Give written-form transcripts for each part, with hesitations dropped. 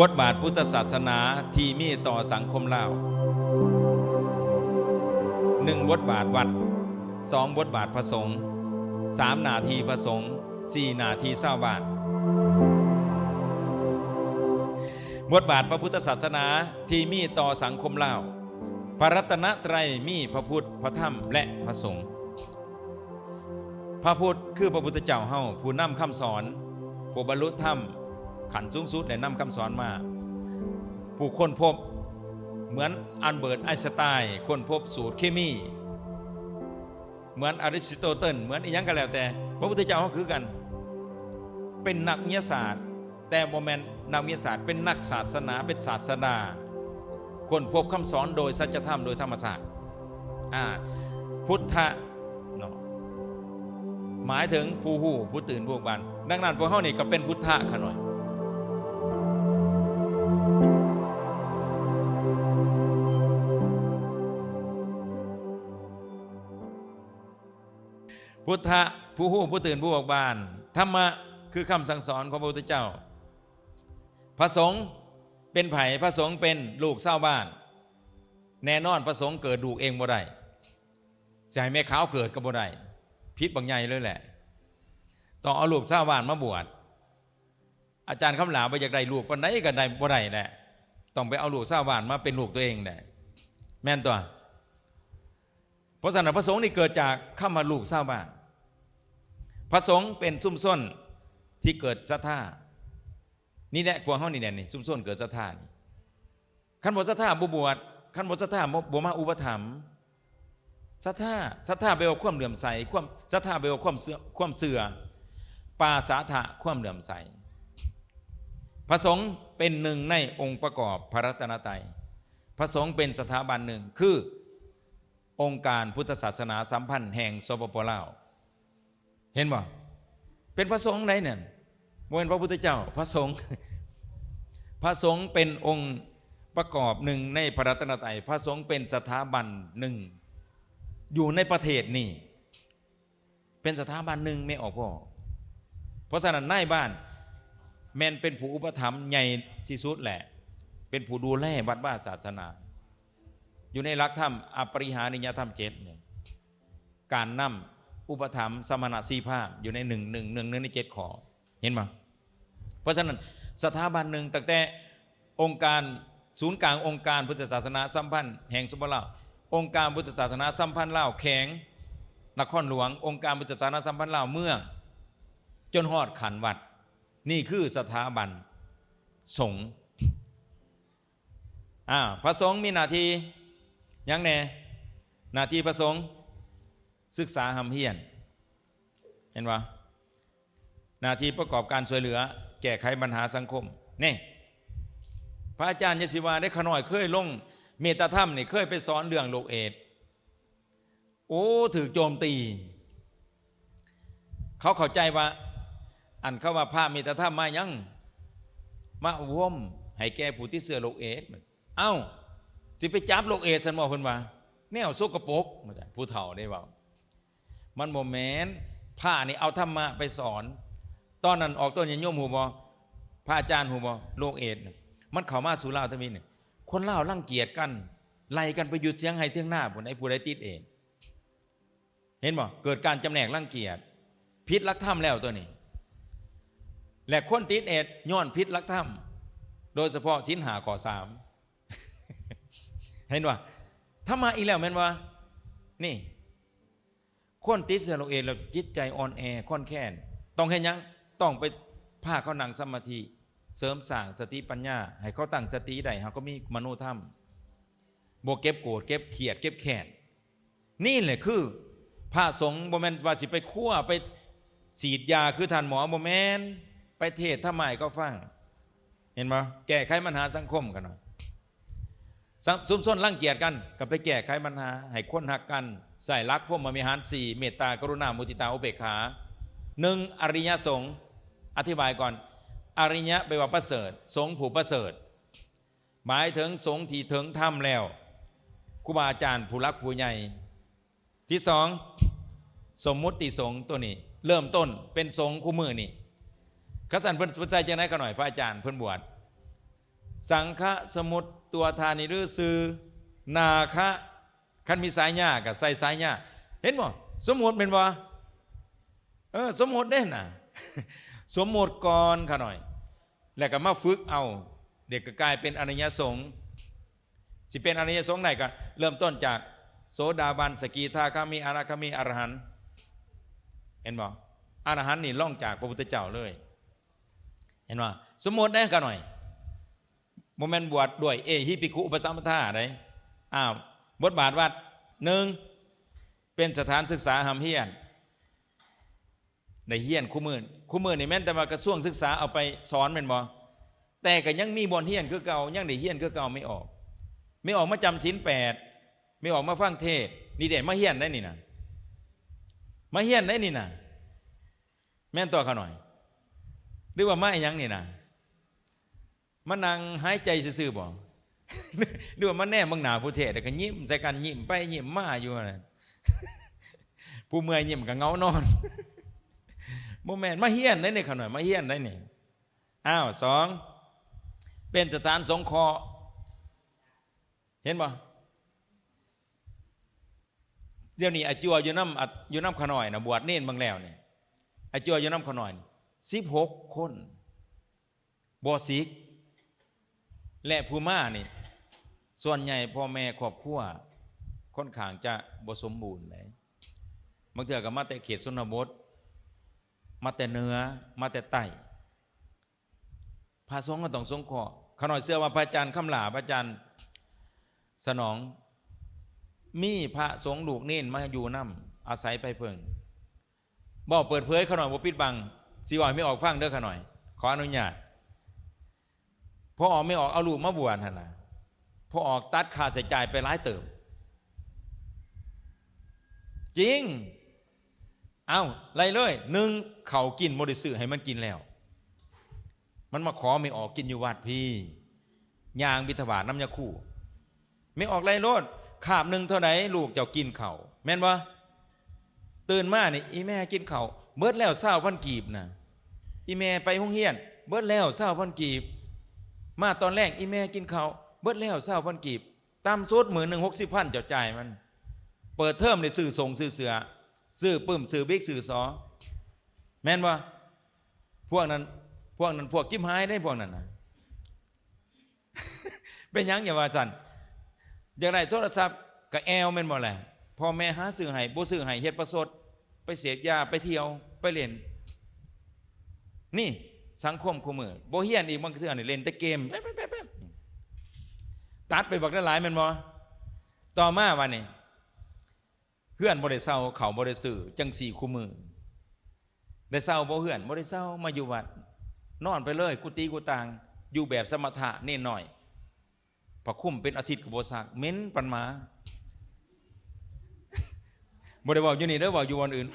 บทบาทพุทธศาสนาที่มีต่อสังคมลาว1บทบาทวัด2บทบาทพระสงฆ์3หน้าที่พระสงฆ์4หน้าที่ชาวบ้านบทบาทพระพุทธศาสนาที่มีต่อสังคมลาวพระรัตนตรัยมีพระพุทธพระธรรมและพระสงฆ์พระพุทธคือพระพุทธเจ้าเฮาผู้นำคำสอนผู้บรรลุธรรมขันสูงสุดได้นำคำสอนมาผู้ค้นพบเหมือนอัลเบิร์ตไอน์สไตน์ค้นพบสูตรเคมีเหมือนอริสโตเติลเหมือนอีกอย่างก็แล้วแต่พระพุทธเจ้าเขาคือกันเป็นนักวิทยาศาสตร์แต่โมเมนต์นักวิทยาศาสตร์เป็นนักศาสนาเป็นศาสดาค้นพบคำสอนโดยสัจธรรมโดยธรรมศาสตร์พุทธะหมายถึงผู้หู้ผู้ตื่นผู้บันดังนั้นพวกเขานี่ก็เป็นพุทธะขน่อยพุทธะผู้หู้ผู้ตื่นผู้บอกบานธรรมะคือคำสั่งสอนของพระพุทธเจ้าพระสงฆ์เป็นไผ่พระสงฆ์เป็นลูกชาวบ้านแน่นอนพระสงฆ์เกิดลูกเองบ่ได้จะให้แม่ขาวเกิดก็บ่ได้พิษบางใหญ่เลยแหละต้องเอาลูกชาวบ้านมาบวชอาจารย์คำหลาไปอยากได้ลูกปานใดก็ได้บ่ได้แหละต้องไปเอาลูกชาวบ้านมาเป็นลูกตัวเองแหละแม่นตัวเพราะฉะนั้นพระสงฆ์นี่เกิดจากคำว่าลูกชาวบ้านพระสงฆ์เป็นซุ่มซ่อนที่เกิดศรัทธานี่แหละพวกเฮานี่แหละนี่ซุ่มซ่อนเกิดศรัทธาคันบ่ศรัทธาบ่บวชคันบ่ศรัทธาบ่มาอุปถัมภ์ศรัทธาแปลว่าความเหลื่อมใสความศรัทธาแปลว่าความเสื่อปาสาทะความเหลื่อมใสพระสงฆ์เป็นหนึ่งในองค์ประกอบพระรัตนตรัยพระสงฆ์เป็นสถาบันหนึ่งคือองค์การพุทธศาสนาสัมพันธ์แห่งสปปลาวเห็นบ่เป็นพระสงฆ์ไหนเนี่ยบ่เป็นพระพุทธเจ้าพระสงฆ์พระสงฆ์เป็นองค์ประกอบหนึ่งในพระรัตนตรัยพระสงฆ์เป็นสถาบันหนึ่งอยู่ในประเทศนี่เป็นสถาบันหนึ่งไม่ออกพ่อเพราะฉะนั้นนายบ้านแม่นเป็นผู้อุปถัมภ์ใหญ่ที่สุดแหละเป็นผู้ดูแลวัดว่าศาสนาอยู่ในหลักธรรมอปริหานิยธรรม7เนี่ยการนำอุปถัมภ์สมณะ4ภาคอยู่ใน1ใน7ข้อเห็นมั้ยเพราะฉะนั้นสถาบันหนึ่งตั้งแต่องค์การศูนย์กลางองค์การพุทธศาสนาสัมพันธ์แห่งสปปลาวองค์การพุทธศาสนาสัมพันธ์ลาวแข็งนครหลวงองค์การพุทธศาสนาสัมพันธ์ลาวเมืองจนฮอดขันวัดนี่คือสถาบันสงฆ์พระสงฆ์มีหน้าที่ยังแน่หน้าที่พระสงฆ์ศึกษาหำเฮียนเห็นปะหน้าที่ประกอบการช่วยเหลือแก้ไขปัญหาสังคมนี่พระอาจารย์ยศิวาได้ขน่อยเคยลงเมตตาธรรมนี่เคยไปสอนเรื่องโรคเอดส์ถือโจมตีเขาเข้าใจว่าอันเขาว่าพระเมตตาธรรมมายังมาอบรมให้แก่ผู้ที่เสื่อโรคเอดส์สิไปจับโรคเอดส์สันบอกเพิ่นว่าแนวสกปรกผู้เฒ่าได้เว้ามันบ่แม่นพระนี่เอาธรรมะไปสอนตอนนั้นออกต้นโยมหูบ่พระอาจารย์หูบ่โรคเอดส์มันเข้ามาสู่ลาวทวีนี่คนลาวรังเกียจกันไล่กันไปอยู่เถียงไห้เถียงหน้าพุ่นไอ้ผู้ใดติดเองเห็นบ่เกิดการจำแนกรังเกียจผิดหลักธรรมแล้วตัวนี้และคนติดเอดส์ย้อนผิดหลักธรรมโดยเฉพาะศีล5ข้อ3เห็นบ่ธรรมะอีแล้วแม่นว่านี่คนติดเชื้อโรคเอดส์แล้วจิตใจอ่อนแอค่อนแค้นต้องเฮ็ดหยังต้องไปพาเขานั่งสมาธิเสริมสร้างสติปัญญาให้เขาตั้งสติได้เขาก็มีมโนธรรมบ่เก็บโกรธเก็บเขียดเก็บแค้นนี่แหละคือพระสงฆ์บ่แม่นว่าสิไปคั่วไปฉีดยาคือท่านหมอบ่แม่นไปเทศน์ทำไมก็ฟังเห็นบ่แก้ไขปัญหาสังคมกันหน่อยซุ่มซ่อนรังเกียจกันก็ไปแก้ไขปัญหาให้คนฮักกันใส่รักพรหมวิหาร4เมตตากรุณามุทิตาอุเบกขา1อริยสงฆ์อธิบายก่อนอริยะแปลว่าประเสริฐสงฆ์ผู้ประเสริฐหมายถึงสงฆ์ที่ถึงธรรมแล้วครูบาอาจารย์ผู้รักผู้ใหญ่ที่2สมมุติสงฆ์ตัวนี้เริ่มต้นเป็นสงฆ์คู่มือนี่ขสันเพิ่นใจจังได๋ก็หน่อยพระอาจารย์เพิ่นบวช สังฆสมุดตัวทานิหรือซื้อนาคะคันมีสายหญ้ากับใส่สายหญ้าเห็นบ่สมมุติเป็นบ่สมมุติเด้น่ะ สมมุติก่อนค่ะหน่อยแล้วก็มาฝึกเอาเด็กก็กลายเป็นอริยสงฆ์สิเป็นอริยสงฆ์ไหนก็เริ่มต้นจากโสดาบันสกิทาคามีอนาคามีอรหันต์เห็นบ่อรหันต์นี่ล่องจากพระพุทธเจ้าเลยเห็นบ่สมมุติได้กันหน่อยโมเมนต์บวชด้วยเอหิภิกขุอุปสัมปทาได้บทบาทวัดหนึ่งเป็นสถานศึกษาหำเฮียนได้เฮียนคู่มือนี่แม้แต่ว่ากระทรวงศึกษาเอาไปสอนเป็นบ่แต่ก็ยังมีบ่อนเฮียนคือเก่ายังได้เฮียนคือเก่าไม่ออกมาจำศีล8ไม่ออกมาฟังเทศนี่เด็ดมาเฮียนได้นี่นะมาเฮียนได้นี่นะแม่นตัวเขาหน่อยหรือว่ามาอีหยังนี่นะมานั่งหายใจซื่อๆบ่หรือว่ามาแน่บังหน้าผู้เทศแล้วก็ยิ้มใส่กันยิ้มไปยิ้มมาอยู่นั่นผู้เมื่อยยิ้มก็เงานอนบ่แม่นมาเฮียนได้นี่เขาหน่อยมาเฮียนได้นี่สองเป็นสถานสงเคราะห์เห็นบ่เดี๋ยวนี้อาจัวอยู่น้ำขน่อยนะบวชเน้นบางแล้วเนี่ยอาจัวอยู่น้ำขน่อย16 คนบ่ศิกและผู้มานี่ส่วนใหญ่พ่อแม่ครอบครัวค่อนข้างจะบ่สมบูรณ์เลยบางเทื่อก็มาแต่เขตชนบทมาแต่เหนือมาแต่ใต้พระสงฆ์ก็ต้องสงเคราะห์ขน่อยเชื่อว่าพระอาจารย์คำหลาพระอาจารย์สนองมีพระสงฆ์ลูกเน้นมาอยู่นำอาศัยไปเพิ่งบอกเปิดเผยขน่อยบ่ปิดบังสิว่าไม่ออกฟังเด้อขน่อยขออนุญาตพอออกไม่ออกเอาลูกมาบวชหั่นน่ะพอออกตัดค่าใช้จ่ายไปหลายเติมจริงไรเลย1เขากินบ่ได้ซื้อให้มันกินแล้วมันมาขอไม่ออกกินอยู่วัดพี่ย่างบิณฑบาตน้ำยาคู่ไม่ออกไรโลดขาบหนึ่งเท่าไหร่ลูกเจ้ากินเข่าแม่นวะตื่นมานี่อีแม่กินเข่าเบิดแล้ว20,000 กีบนะอีแม่ไปห้องเฮียนเบิดแล้ว20,000 กีบมาตอนแรกอีแม่กินเข่าเบิดแล้ว20,000 กีบตามสุด10,000 60,000เจ้าจ่ายมันเปิดเทอมในซื้อส่งซื้อเสือซื้อปื้มซื้อบิ๊กซื้อซอแม่นวะพวกนั้นพวกจิ้มหายได้พวกนั้นนะ เป็นยังอย่าว่าจันอย่างไรโทรศัพท์กับแอลแม่นบ่แหละพ่อแม่หาซื้อให้บ่ซื้อให้เฮ็ดประสดไปเสพยาไปเที่ยวไปเล่นนี่สังคมคู่มือบ่เฮียนอีกบางเทื่อนี่เล่นแต่เกมตัดไปบักหลายแม่นบ่ต่อมาวันนี้เฮือนบ่ได้เซาเขาบ่ได้ซื้อจังสี่คู่มือได้เซาบ่เฮือนบ่ได้เซามาอยู่วัดนอนไปเลยกุฏิกุตางอยู่แบบสมถะเน้นหน่อยพอคุ้มเป็นอาทิตย์กับโบสักเม้นปันมาบ่ได้บอกอยู่นี่เด้อบอกอยู่วันอื่น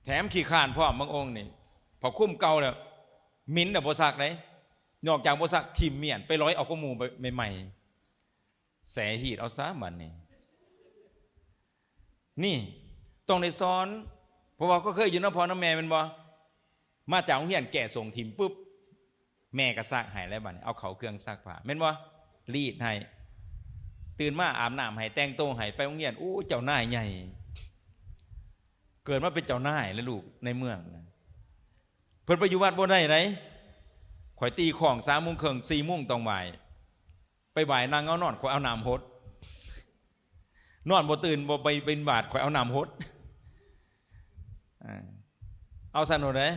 แถมขี้ข่านพ่อบางองค์นี่พอคุ้มเก่าแล้วมิ้นแต่โบสักไหนนอกจากโบสักทิมเมียนไปร้อยเอาข้อมูลไปใหม่ๆแสหีดเอาซะมันนี่ต้องในซ้อนเพราะว่าก็เคยอยู่น้ำพ่อน้ำแม่เป็นบ่มาจากโรงเรียนแก่ส่งทิมปุ๊บแม่ก็ซักให้แล้วบัดนี้เอาเขาเครื่องซักผ้าแม่นบ่รีดให้ตื่นมาอาบน้ำให้แต่งตัวให้ไปโรงเรียนอู้เจ้านายใหญ่เกิดมาเป็นเจ้านายแล้วลูกในเมืองนะเพิ่นไปอยู่วัดบ่ได้ไหนข่อยตีของ3 โมงครึ่ง4 โมงต้องไหวไปไหวนางเอานอนข่อยเอาน้ำหดนอนบ่ตื่นบ่ไปบิณฑบาตข่อยเอาน้ำหดเอาสนุกเลย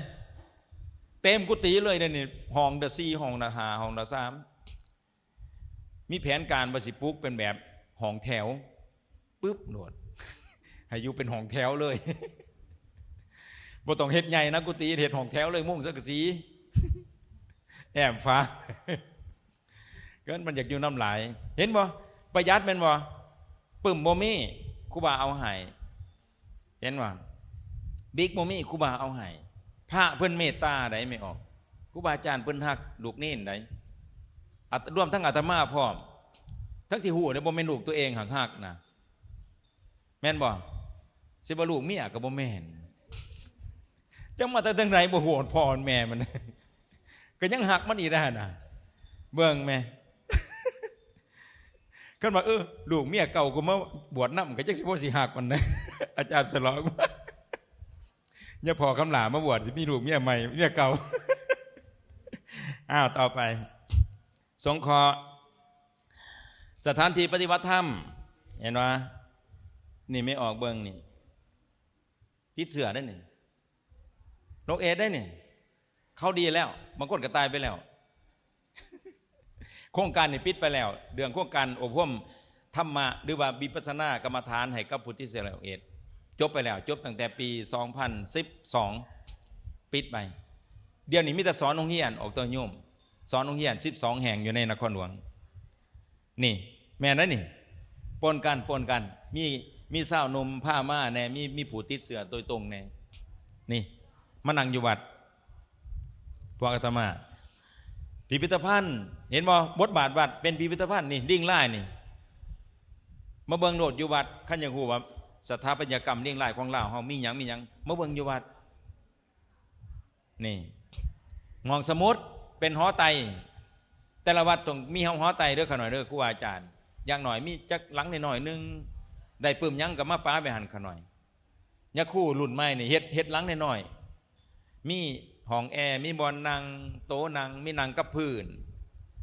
เต็มกุฏิเลยเนี่ยห้องเดอะซีห้องเดอะหาห้องเดอะ3มีแผนการบสิปุกเป็นแบบห้องแถวปึ๊บโหนดให้อยู่เป็นห้องแถวเลยบ่ต้องเฮ็ดใหญ่นะกุฏิเฮ็ดห้องแถวเลยมุ่งสักสีแอมฟ้าเกินมันอยากอยู่น้ำไหลเห็นบ่ประหยัดเป็นบ่ปึ่มบ่มีครูบาเอาให้เห็นบ่บิ๊กบ่มีครูบาเอาให้พระเพิ่นเมตตาได้ไม่ออกครูบาอาจารย์เพิ่นฮักลูกเน้นได้รวมทั้งอาตมาพร้อมทั้งที่หูเนี่ยบ่แม่นลูกตัวเองหักๆนะแม่นบ่สิบ่ลูกเมียก็บ่แม่นจังมาแต่ทางไหนบ่โหดพ่อแม่มัน ก็ยังหักมันอีกได้นะเบิ่งแม่ขึ้นมาลูกเมียเก่ากูมาบวชน้ำก็จักสิบ่สิหักมันนะ อาจารย์สลองเนี่ยพอคำหลามาบวชสิมีลูกเมียใหม่เมียเก่า ต่อไปสงเคราะห์สถานที่ปฏิบัติธรรมเห็นว่านี่ไม่ออกเบิ่งนี่ติดเสือได้นี่โรคเอดได้นี่เขาดีแล้วบางคนก็ตายไปแล้ว โครงการนี่ปิดไปแล้วเดือนโครงการอบรมธรรมะหรือว่าวิปัสสนากรรมฐานให้กับผู้ที่เสียแล้วเอดจบไปแล้วจบตั้งแต่ปี 2012 ปิดไปเดี๋ยวนี้มีแต่สอนโรงเรียนออกตัวโยมสอนโรงเรียน12 แห่งอยู่ในนครหลวงนี่แม่นั่นนี่ปนกันมีสาวนมผ้าม่าแน่มีผู้ติดเสือโดยตรงแน่นี่มานั่งอยู่วัดพวกอาตมาพิพิธภัณฑ์เห็นบ่บทบาทวัดเป็นพิพิธภัณฑ์นี่ดิ่งไล่นี่มาเบิ่งโลดอยู่วัดคันอยากฮู้ว่าสถาปัตยกรรมดิ่งไล่ของลาวเฮามีหยังมาเบิ่งอยู่วัดนี่มองสมุดเป็นหอไตแต่ละวัดต้องมีหอไตเด้อขน่อยเด้อครูอาจารย์อย่างหน่อยมีจักหลังหน่อยนึงได้ปึ้มยังก็มาป้าไปหันขน่อยยะคู่รุ่นใหม่นี่เฮ็ดหลังหน่อยมีห้องแอร์มีบอลนั่งโต๊ะนั่งมีนั่งกับพื้น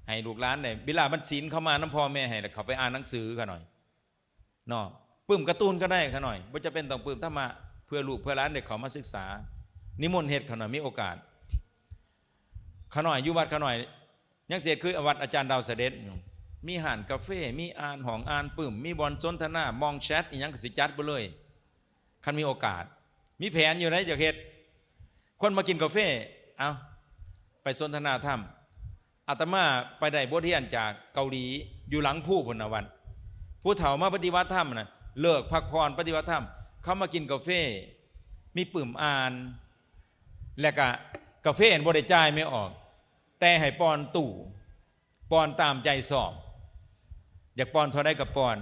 ให้ลูกหลานได้เวลามันศีลเข้ามาน้ำพ่อแม่ให้เขาไปอ่านหนังสือขน่อยเนาะปึ้มการ์ตูนก็ได้ขน่อยบ่จะเป็นต้องปึ้มถ้ามาเพื่อลูกเพื่อหลานได้เขามาศึกษานิมนต์เฮ็ดขน่อยมีโอกาสขน่อยอยู่วัดขน่อยยังเสียคือวัดอาจารย์ดาวเสด็จมีห่านกาแฟมีอ่านห้องอ่านปึ้มมีบอลสนทนามองแชทอีหยังก็สิจัดไปเลยคันมีโอกาสมีแผนอยู่ไหนจะเฮ็ดคนมากินกาแฟเอาไปสนทนาธรรมอาตมาไปได้บทเรียนจากเกาหลีอยู่หลังผู้พนวันผู้เฒ่ามาปฏิบัติธรรมนะเลิกพักผ่อนปฏิบัติธรรมเขามากินกาแฟมีปึ่มอ่านและก็กาแฟบ่ได้จ่ายไม่ออกแต่ให้ปอนตู่ปอนตามใจสอบอยากปอนเท่าใดกับปอน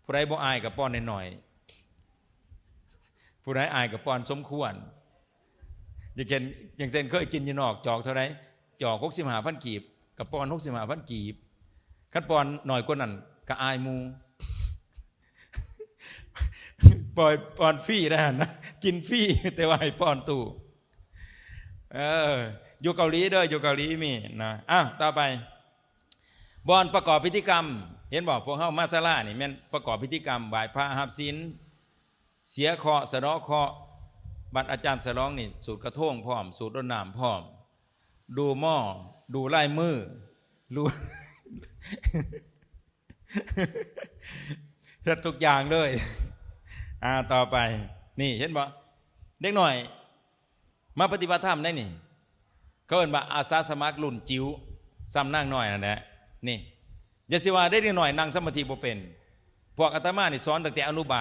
ผู้ใดบ่อายกับปอนน้อยๆผู้ใดอายกับปอนสมควรอย่างเช่นเคยกินยีนอกจอกเท่าไรจอก65,000 กีบกับปอน65,000 กีบคัดปอนหน่อยกว่านั้นก็อายมูปล่อยปอนฟรีได้นะกินฟรีแต่ว่าให้ปอนตู่อยู่เกาหลีด้วยอยู่เกาหลีมีนะต่อไปบอนประกอบพิธีกรรมเห็นบอกพวกเฮามาซาลานี่แม่นประกอบพิธีกรรมไหว้พระหับศีลเสียเคราะห์สะเดาะเคราะห์บัตรอาจารย์สลองนี่สูตรกระทงพร้อมสูตรรดน้ำพร้อมดูหม้อดูลายมือรู้ เฮ็ดทุกอย่างเลยต่อไปนี่เห็นบ่เด็กหน่อยมาปฏิบัติธรรมได้นี่เขาเอิ้นว่าอาสาสมัครรุ่นจิ๋วซ้ำนั่งน้อยนั่นแหละนี่อย่าสิว่าได้เด็กหน่อยนั่งสมาธิบ่เป็นพวกอาตมานี่สอนตั้งแต่อนุบ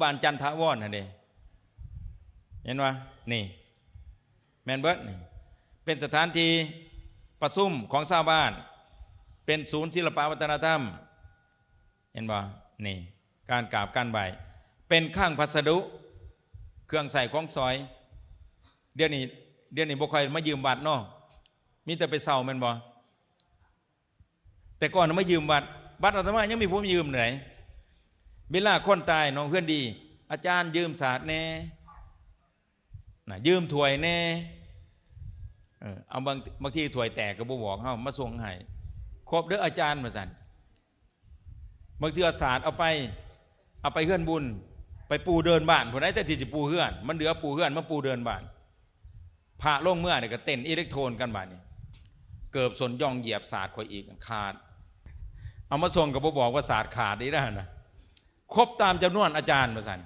าลจันทวรนั่นเด้เห็นว่านี่แมนเบิร์ดนี่เป็นสถานที่ประชุมของชาวบ้านเป็นศูนย์ศิลปวัฒนธรรมเห็นบ่นี่การกราบการไหว้เป็นข้างพัสดุเครื่องใส่ของซอยเดี๋ยวนี้บ่ค่อยมายืมวัดเนาะมีแต่ไปเซาแม่นบ่แต่ก่อนมายืมวัดอาตมายังมีผู้ยืมไหนเวลาคนตายน้องเพื่อนดีอาจารย์ยืมศาสตร์แน่ยืมถ้วยแน่เอาบางทีถ้วยแตกก็บ่บอกเฮามาส่งให้ครบเด้ออาจารย์ว่าซั่นบางทีศาสตร์เอาไปเฮือนบุญไปปูเดินบ้านผู้ใดแต่ที่สิปูเฮือนมันเหลือปูเฮือนมาปูเดินบ้านพระลงเมื่อนี่ก็เต้นอิเล็กโทรนกันบาดนี้เกิบสนย่องเหยียบศาสตร์ข่อยอีกขาดเอามาส่งก็บ่บอกว่าศาสตร์ขาดนี่นะครบตามจำนวนอาจารย์ว่าซั่น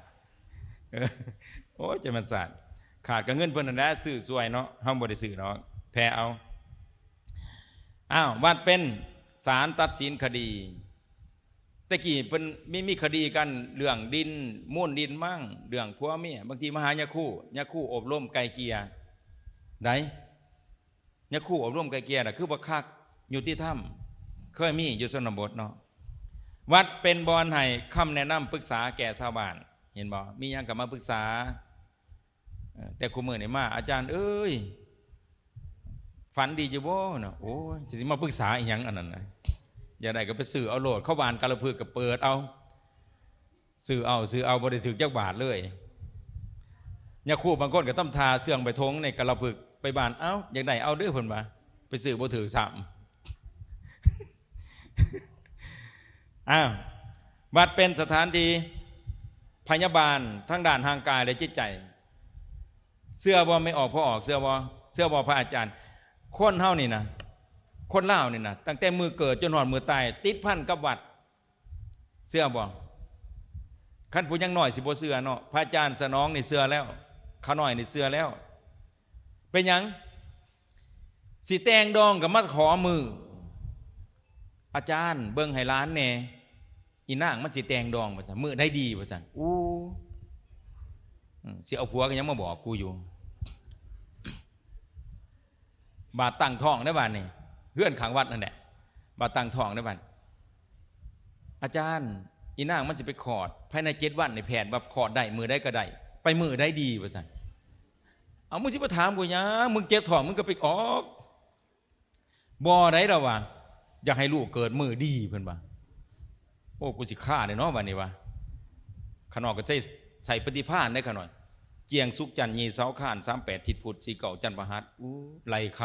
โอ้ยจะมันศาสตร์ขาดกับเงินเพิ่นนั่นแหละซื้อสวยเนาะเฮาบ่ได้ซื้อเนาะแพ้เอาวัดเป็นศาลตัดสินคดีตะกี้เพิ่นมีคดีกันเรื่องดินมุ่นดินมั่งเรื่องผัวเมียบางทีมาหายาคู่อบรมไกลเกลี่ยได้ยาคู่อบรมไกลเกลี่ยน่ะคือบ่คักอยู่ที่ถ้ำเคยมีอยู่ชนบทเนาะวัดเป็นบ่อนให้คำแนะนำปรึกษาแก่ชาวบ้านเห็นบ่มีหยังก็มาปรึกษาแต่คุมื้อนี่มาอาจารย์เอ้ย ฝันดีอยู่บ่เนาะโอ้ยจะสิมาปรึกษาอีหยังอันนั้นนะอย่าได้ก็ไปซื้อเอาโลดเข้าบ้านกาละพึกก็เปิดเอาซื้อเอาบ่ได้ถึกจักบาทเลยยาคูบางคนก็ต้องทาเสื่องไปทงในกาละพึกไปบ้านเอ้าอยากได้เอาเด้อเพิ่นว่าไปซื้อบ่ถือซ้ำวัดเป็นสถานที่พยาบาลทั้งด้านทางกายและจิตใจเสื้อบ่ไม่ออกพอออกเสื้อบ่พระอาจารย์คนเฮานี่นะคนลาวนี่นะตั้งแต่มือเกิดจนหอดมือตายติดพันกับวัดเสื้อบ่ขั้นผู้ยังน้อยสิบ่เสื้อเนาะพระอาจารย์สนองนี่เสื้อแล้วขาน้อยนี่เสื้อแล้วเป็นหยังสิแตงดองกับมาขอมืออาจารย์เบิ่งให้ร้านแน่อีนางมันสิแตงดองว่าซั่นมื้อได้ดีว่าซั่นอู้สิเอาผัวก็ยังมาบอกกูอยู่บาดตั้งท้องได้บาดนี่เฮือนขังวัดนั่นแหละบาดตั้งท้องได้บาดอาจารย์อีนางมันสิไปขอดภายใน7 วันในแผนว่าขอดได้มือได้ก็ได้ไปมือได้ดีว่าซั่นเอามึงสิมาถามกูหยังมึงเจ็บท้องมึงก็ไปออกบ่ได้ดอกว่าอยากให้ลูกเกิดมือดีเพิ่นว่าโอ้กูสิฆ่าได้เนาะบัดนี้ว่าขนอกก็ใส่ปฏิภาณได้ขน่อยเจียงสุกจันทร์ยีเสาข้าน38ทิศพุทธ4 เก่าจันทร์ประหัสไหลค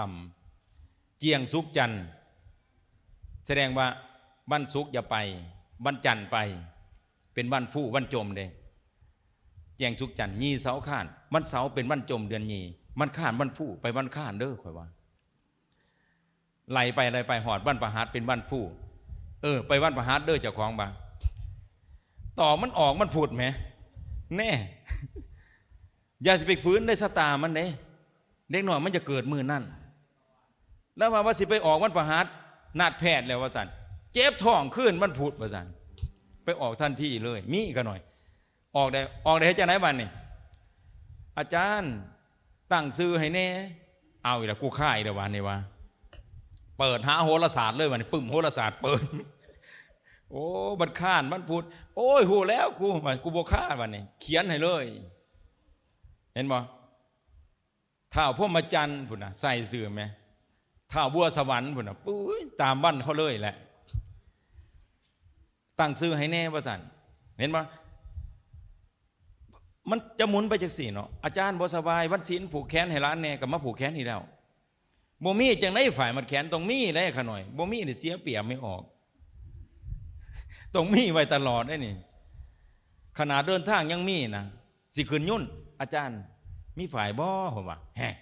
ำเจียงสุกจันทร์แสดงว่าวันศุกร์อย่าไปวันจันทร์ไปเป็นวันฟู่วันจมเด้เจียงสุกจันทร์ยีเสาข้านวันเสาร์เป็นวันจมเดือนยีมันข้านวันฟู่ไปวันข้านเด้อข่อยว่าไหลไปหอดวันประหัสเป็นวันฟู่ไปวันประหัสเด้อเจ้าของบ่าต่อมันออกมันพูดไหมแน่อย่าสิไปฟื้นได้สตามันเด้เด็กหน่อยมันจะเกิดมือนั่นแล้วว่าสิไปออกวันประหัสนัดแพทย์แล้วว่าสันเจ็บท้องขึ้นมันพูดว่าสันไปออกทันทีเลยมีกันหน่อยออกได้ให้เจ้าไหนบ้านนี่อาจารย์ตั้งซื้อให้แน่เอาอีกแล้วกูฆ่าอีกแล้ววันนี้วะเปิดหาโหราศาสตร์เลยวันนี้ปึ้มโหราศาสตร์เปิดโอ้บัดข้านมันพูดโอ้ยโหแล้วกูบ่ฆ่าวันนี้เขียนให้เลยเห็นบ่ท้าวพรหมจรรย์พุ่นน่ะใส่เสื้อไหมท้าวบัวสวรรค์พุ่นน่ะปุ้ยตามบ้านเขาเลยแหละตั้งซื้อให้แน่ว่าสั่นเห็นบ่มันจะหมุนไปจากสี่เนาะอาจารย์บ่สบายวันศีลผูกแขนให้ร้านแน่กับมาผูกแขนนี่แล้วบ่มีจังได๋ฝ่ายมันแขนต้องมีได้ขะหน่อยบ่มีนี่เสียเปรียบไม่ออกต้องมีไว้ตลอดได้นี่ขนาดเดินทางยังมีนะสิขึ้นยุ่นอาจารย์มีฝ่ายบ่ผมว่าแฮะ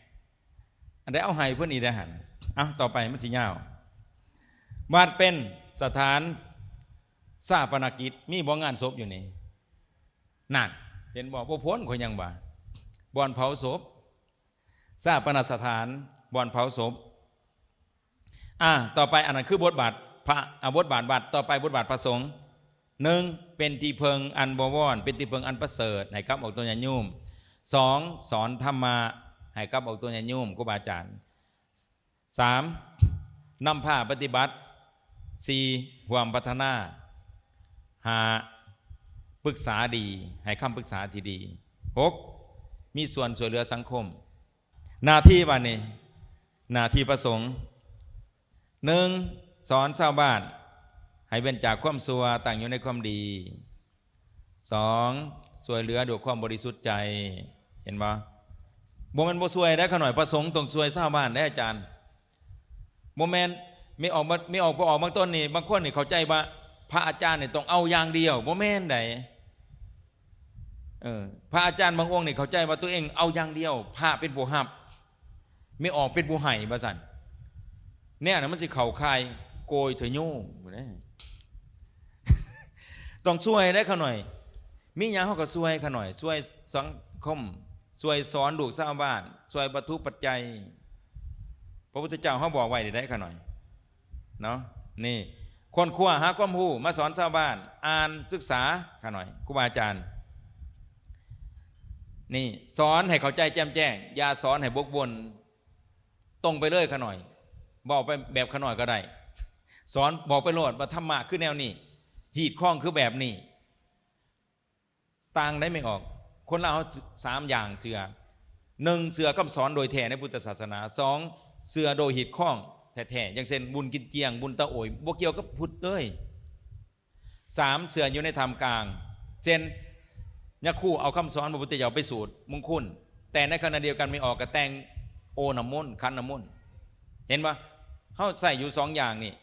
อันใดเอาให้เพิ่นอีกได้หั่นต่อไปมันสิยาววัดเป็นสถานศาปนกิจมีบ่งานศพอยู่นี่นั่นเห็นบ่พ้นข่อยยังบ่บ่อนเผาศพศาปนสถานบ่อนเผาศพต่อไปอันนั้นคือบทบาทพระบทบาทวัดต่อไปบทบาทพระสงฆ์1เป็นที่เพิงอันบวรเป็นที่เพิงอันประเสริฐให้กับออกตัวญาติโยม2สอนธรรมะให้กับออกตัวญาติโยมครูบาอาจารย์3นำผ้าปฏิบัติ4ห่วมพัฒนา5ปรึกษาดีให้คำปรึกษาที่ดี6มีส่วนช่วยเหลือสังคมหน้าที่วันนี้หน้าที่ประสงค์1สอนชาวบ้านให้เว้นจากความชั่วตั้งอยู่ในความดี2ช่วยเหลือด้วยความบริสุทธิ์ใจเห็นบ่บ่แม่นบ่ช่วยได้ขน่อยประสงค์ต้องช่วยชาวบ้านได้อาจารย์บ่แม่นไม่ออกพอออกบางต้นนี่บางคนนี่เข้าใจว่าพระอาจารย์นี่ต้องเอาอย่างเดียวบ่แม่นได้พระอาจารย์บางองค์นี่เข้าใจว่าตัวเองเอาอย่างเดียวพระเป็นผู้รับไม่ออกเป็นผู้ให้ว่าซั่นเนี่ยนะมันสิเข้าข่ายโกยเถยโยต้องช่วยได้ขน่อยมีหยังเฮาก็ช่วยขน่อยช่วยสังคมช่วยสอนลูกชาวบ้านช่วยบรรทุปัจจัยพระพุทธเจ้าเฮาบอกไว้ได้ขน่อยเนาะนี่คนคว้าหาความรู้มาสอนชาวบ้านอ่านศึกษาขน่อยครูบาอาจารย์นี่สอนให้เข้าใจแจ่มแจ้งอย่าสอนให้บกบนตรงไปเลยขน่อยบอกไปแบบขน่อยก็ได้สอนบอกไปโลดว่าธรรมะคือแนวนี้หีดข้องคือแบบนี้ต่างได้ไม่ออกคนเรา3อย่างเจือ1เสือคำสอนโดยแท้ในพุทธศาสนา2 เสือโดยหิดข้องแท้ๆอย่างเช่นบุญกินเจียงบุญตะโอยบ่เกี่ยวกับพุทธเลย3เสืออยู่ในธรรมกลางเช่นยะคู่เอาคำสอนพระพุทธเจ้าไปสูตรมงคลแต่ในขณะเดียวกันไม่ออกกระแตงโอน้ำมนต์คันน้ำมนต์เห็นปะเขาใส่อยู่2อย่างนี่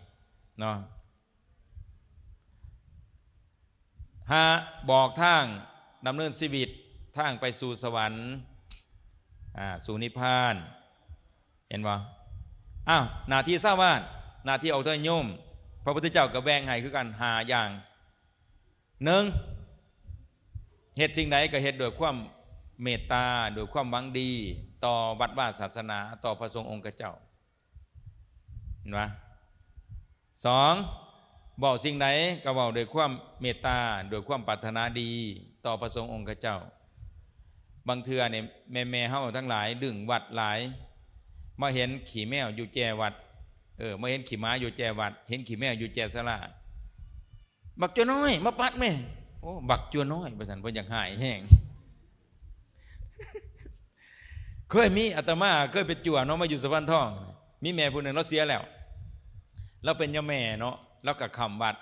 เนาะบอกทางดำเนินชีวิตทางไปสู่สวรรค์สู่นิพพานเห็นปะหน้าที่ชาวบ้านหน้าที่ออกเทศโยมพระพุทธเจ้าก็แบ่งให้คือกัน5อย่าง1เหตุสิ่งใดก็เหตุโดยความเมตตาโดยความหวังดีต่อวัดวาศาสนาต่อพระสงฆ์องค์เจ้าเห็นปะ2บอกสิ่งใดก็บอกโดยความเมตตาโดยความปรารถนาดีต่อพระสงฆ์องค์เจ้าบางเทื่อเนี่ยแม่เฮาทั้งหลายดึงวัดหลายมาเห็นขี่แมวอยู่แจวัดมาเห็นขี่ม้าอยู่แจวัดเห็นขี่แมวอยู่แจศาลาบักจัวน้อยมาปัดแม่โอ้บักจัวน้อยประสันเพิ่นอยากหายแห้งเคยมีอาตมาเคยไปจั่วเนาะมาอยู่สะพานทองมีแม่ผู้หนึ่งเราเสียแล้วเราเป็นย่าแม่เนาะแล้วก็คำวัด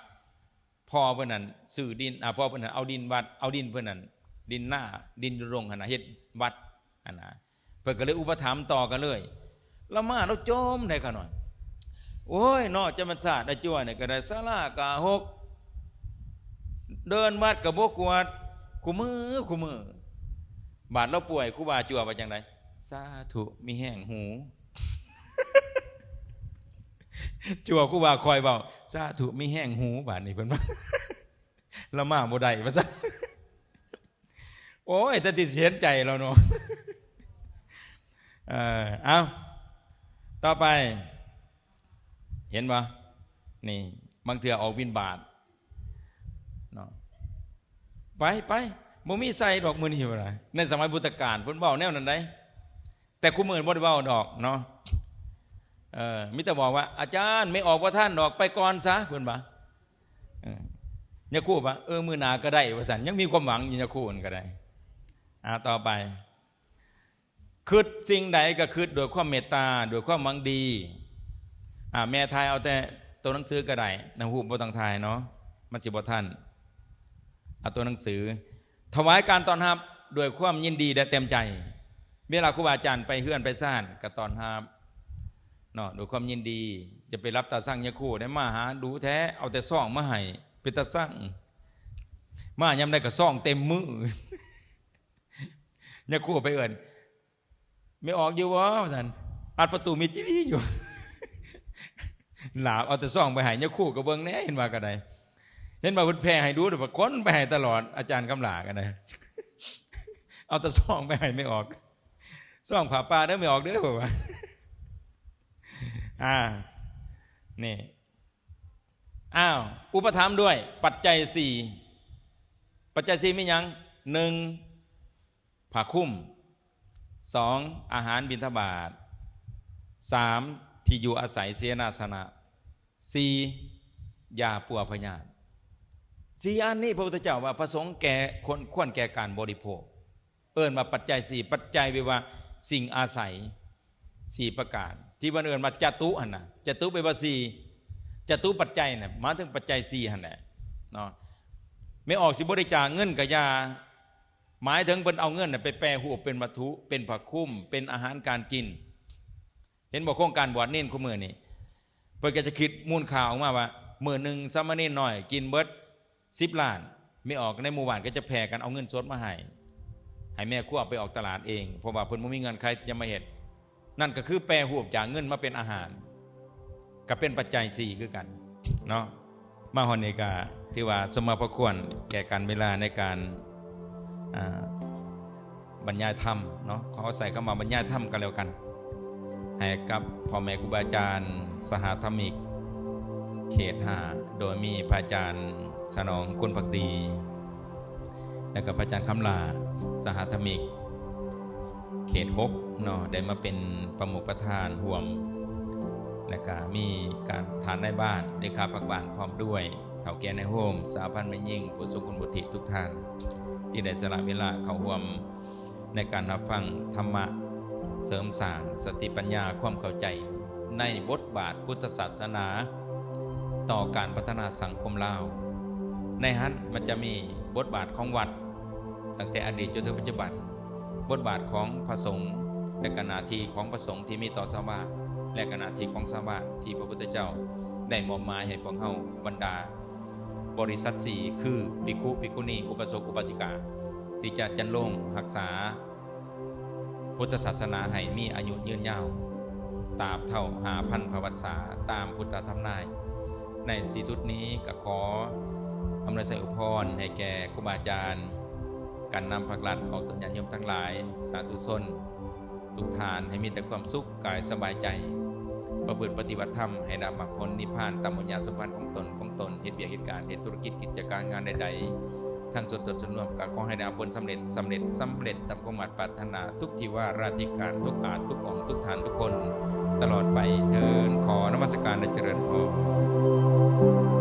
พ่อเพิ่นนั่นซื้อดินพ่อเพิ่นนั่นเอาดินวัดเอาดินเพิ่นนั่นดินหน้าดินโรงหั่นน่ะเฮ็ดวัดหั่นน่ะเพิ่นก็เลยอุปถัมภ์ต่อกันเลยละมาเราโจมได้ขน่อยโอ้ยเนาะจะมันสาดได้จั่วเนี่ยก็ได้ศาลากะหกเดินวัดก็บ่กวาดคู่มือบาดเราป่วยครูบาจั่วว่าจังไดสาธุมีแห้งหูจั่วครูบาคอยเว้าสาธุมีแห้งหูบาดนี้เพิ่นว่าละมาบ่ได้ว่าซั่นโอ้ยแต่ที่เสียใจเราเนาะเอาต่อไปเห็นปะนี่บางเถื่อออกบิณฑบาตเนาะไปบ่มีใส่ดอกมือนี่ว่าในสมัยพุทธกาลเพิ่นเว้าแนวนั้นได้แต่คู่มื้อบ่ได้เว้าดอกเนาะมิแต่บอกว่าอาจารย์ไม่ออกว่าท่านดอกไปก่อนซะเพิ่นว่ายะคู่ว่ามื้อหน้าก็ได้ว่าซั่นยังมีความหวังอยู่ยะคู่ก็ได้ต่อไปคิดสิ่งใดก็คิดโดยความเมตตาโดยความหวังดีแม่ทายเอาแต่ตัวหนังสือก็ได้นำหูบ่ต้องทายเนาะมันสิบ่ทันเอาตัวหนังสือถวายการต้อนรับโดยความยินดีและเต็มใจเวลาครูบาอาจารย์ไปเฮือนไปซ่านก็ต้อนรับเนาะโดยความยินดีจะไปรับตาสั่งยะคู่ได้มาหาดูแท้เอาแต่ซ่องมาให้เป็นตาสั่งมายามใดก็ซ่องเต็มมือยะคู่ไปเอิ้นไม่ออกอยู่วะสันอัดประตูมีจีรีอยู่หลาบเอาแต่ซ่องไปให้ยะคู่กับเบิ้งแน่เห็นว่ากันไดเห็นว่าเพิ่นแพ้ให้ดูแต่ว่าค้นไปให้ตลอดอาจารย์กำหลากันไดเอาแต่ซ่องไปให้ไม่ออกซ่องผ่าปลาได้ไม่ออกเด้อบอกว่านี่อุปถัมภ์ด้วยปัจจัย4ปัจจัย4มีหยัง1ผ้าคลุม2อาหารบิณฑบาต3ที่อยู่อาศัยเสนาสนะ4ยาปัวพยาธิ4อันนี้พระพุทธเจ้าว่าพระสงฆ์แก่คนควรแก่การบริโภคเอิ้นว่าปัจจัย4ปัจจัยแปลว่าสิ่งอาศัย4ประการที่บันเอิญมาจตุหั่นน่ะจตุแปลว่า4จตุปัจจัยน่ะมาถึงปัจจัย4หั่นแหละเนาะไม่ออกสิบริจาคเงินกับยาหมายถึงเพิ่นเอาเงินไปแปรรูปเป็นวัตถุเป็นผักคุ้มเป็นอาหารการกินเห็นบอกโครงการบวชเน้นคู่มือนี่เพิ่นก็จะคิดมูลค่าออกมาว่ามื้อนึงสามเณรน้อยกินเบิด10 ล้านไม่ออกในหมู่บ้านก็จะแผ่กันเอาเงินสดมาให้แม่ครัวไปออกตลาดเองเพราะว่าเพิ่นบ่มีเงินใครจะมาเฮ็ดนั่นก็คือแปรรูปจากเงินมาเป็นอาหารก็เป็นปัจจัย4คือกันเนาะมาฮอดนี้ก็ที่ว่าสมมาพระควรแก่กันเวลาในการบรรยายธรรมเนาะขอใส่เข้ามาบรรยายธรรมกันแล้วกันให้กับพ่อแม่ครูบาอาจารย์สหธรรมิกเขต5โดยมีพระอาจารย์สนองคุณภักดีและกับพระอาจารย์คำลาสหธรรมิกเขต6เนาะได้มาเป็นประมุขประธานห่วมและก็มีการทานในบ้านได้ค่าพักบ้านพร้อมด้วยเฒ่าแก่ในโฮมสาพันธ์แม่ยิ่งผู้ทรงคุณบุตรทุกท่านที่ได้สละเวลาเข้าร่วมในการรับฟังธรรมะเสริมสร้างสติปัญญาความเข้าใจ ในบทบาทพุทธศาสนาต่อการพัฒนาสังคมลาวในฮันมันจะมีบทบาทของวัดตั้งแต่อดีตจนถึงปัจจุบันบทบาทของพระสงฆ์และหน้าที่ของพระสงฆ์ที่มีต่อชาวบ้านและหน้าที่ของชาวบ้านที่พระพุทธเจ้าได้มอบหมายให้พวกเฮาบรรดาบริษัทสี่คือภิกขุภิกขุณีอุปสมบทอุบาสิกาที่จะจันลงรักษาพุทธศาสนาให้มีอายุยืนยาวตราบเท่า5,000 พระวรรษาตามพุทธธรรมนายในที่สุดนี้ก็ขออำนวยสิริพรให้แก่ครูบาอาจารย์การนำภาครัฐออกตนญาณโยมทั้งหลายสาธุชนทุกทานให้มีแต่ความสุขกายสบายใจประพฤติปฏิบัติธรรมให้ได้มรรคผลนิพพานตามบุญญาสมบัติของตนเหตุเบียกเหตุการณ์เหตุธุรกิจกิจการงานใดๆทั้งส่วนตนส่วนรวมก็ขอให้ได้ผลสำเร็จตามความปรารถนาทุกที่ว่าราชการทุกอาจทุกองค์ทุกฐานทุกคนตลอดไปเทินขอนมัสการและเจริญพร